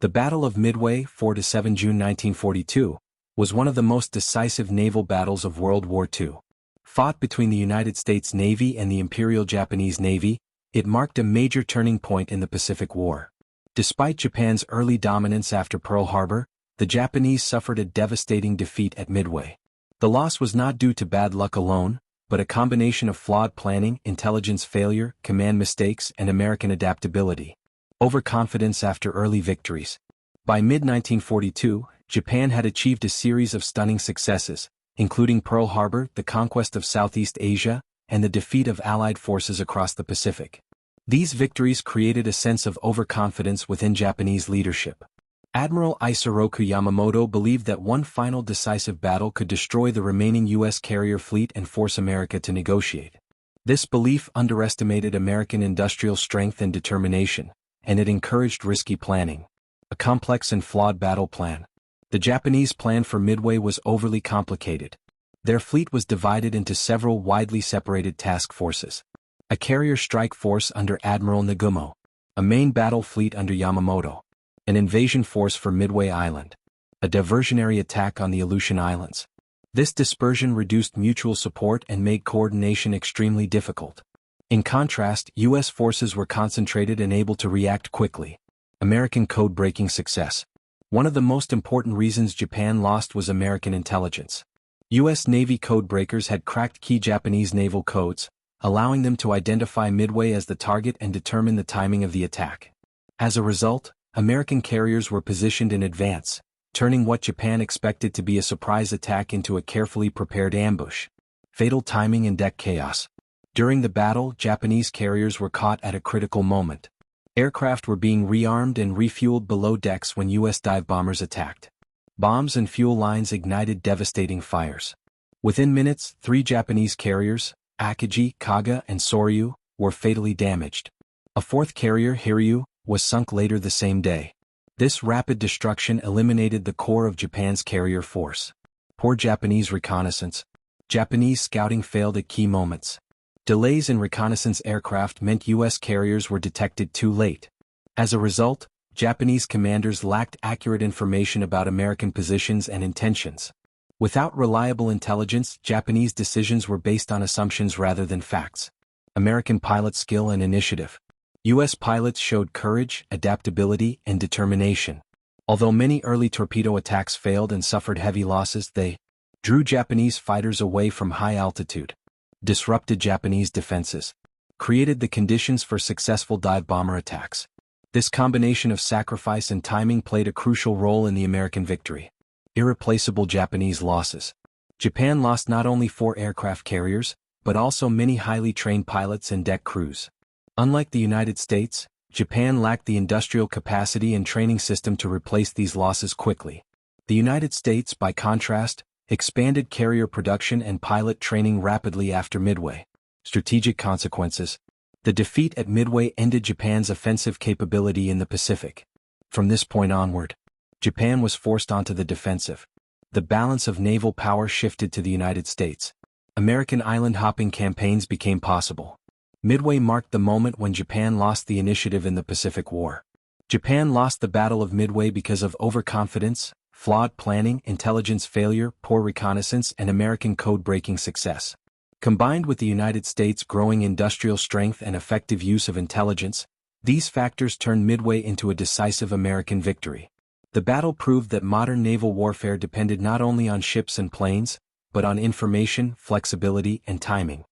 The Battle of Midway, 4–7 June 1942, was one of the most decisive naval battles of World War II. Fought between the United States Navy and the Imperial Japanese Navy, it marked a major turning point in the Pacific War. Despite Japan's early dominance after Pearl Harbor, the Japanese suffered a devastating defeat at Midway. The loss was not due to bad luck alone, but a combination of flawed planning, intelligence failure, command mistakes, and American adaptability. Overconfidence after early victories. By mid-1942, Japan had achieved a series of stunning successes, including Pearl Harbor, the conquest of Southeast Asia, and the defeat of Allied forces across the Pacific. These victories created a sense of overconfidence within Japanese leadership. Admiral Isoroku Yamamoto believed that one final decisive battle could destroy the remaining U.S. carrier fleet and force America to negotiate. This belief underestimated American industrial strength and determination, and it encouraged risky planning. A complex and flawed battle plan. The Japanese plan for Midway was overly complicated. Their fleet was divided into several widely separated task forces. A carrier strike force under Admiral Nagumo. A main battle fleet under Yamamoto. An invasion force for Midway Island. A diversionary attack on the Aleutian Islands. This dispersion reduced mutual support and made coordination extremely difficult. In contrast, U.S. forces were concentrated and able to react quickly. American code-breaking success. One of the most important reasons Japan lost was American intelligence. U.S. Navy code-breakers had cracked key Japanese naval codes, allowing them to identify Midway as the target and determine the timing of the attack. As a result, American carriers were positioned in advance, turning what Japan expected to be a surprise attack into a carefully prepared ambush. Fatal timing and deck chaos. During the battle, Japanese carriers were caught at a critical moment. Aircraft were being rearmed and refueled below decks when U.S. dive bombers attacked. Bombs and fuel lines ignited devastating fires. Within minutes, 3 Japanese carriers, Akagi, Kaga, and Soryu, were fatally damaged. A 4th carrier, Hiryu, was sunk later the same day. This rapid destruction eliminated the core of Japan's carrier force. Poor Japanese reconnaissance. Japanese scouting failed at key moments. Delays in reconnaissance aircraft meant U.S. carriers were detected too late. As a result, Japanese commanders lacked accurate information about American positions and intentions. Without reliable intelligence, Japanese decisions were based on assumptions rather than facts. American pilot skill and initiative. U.S. pilots showed courage, adaptability, and determination. Although many early torpedo attacks failed and suffered heavy losses, they drew Japanese fighters away from high altitude. Disrupted Japanese defenses. Created the conditions for successful dive bomber attacks. This combination of sacrifice and timing played a crucial role in the American victory. Irreplaceable Japanese losses. Japan lost not only 4 aircraft carriers, but also many highly trained pilots and deck crews. Unlike the United States, Japan lacked the industrial capacity and training system to replace these losses quickly. The United States, by contrast, expanded carrier production and pilot training rapidly after Midway. Strategic consequences. The defeat at Midway ended Japan's offensive capability in the Pacific. From this point onward, Japan was forced onto the defensive. The balance of naval power shifted to the United States. American island-hopping campaigns became possible. Midway marked the moment when Japan lost the initiative in the Pacific War. Japan lost the Battle of Midway because of overconfidence, flawed planning, intelligence failure, poor reconnaissance, and American code-breaking success. Combined with the United States' growing industrial strength and effective use of intelligence, these factors turned Midway into a decisive American victory. The battle proved that modern naval warfare depended not only on ships and planes, but on information, flexibility, and timing.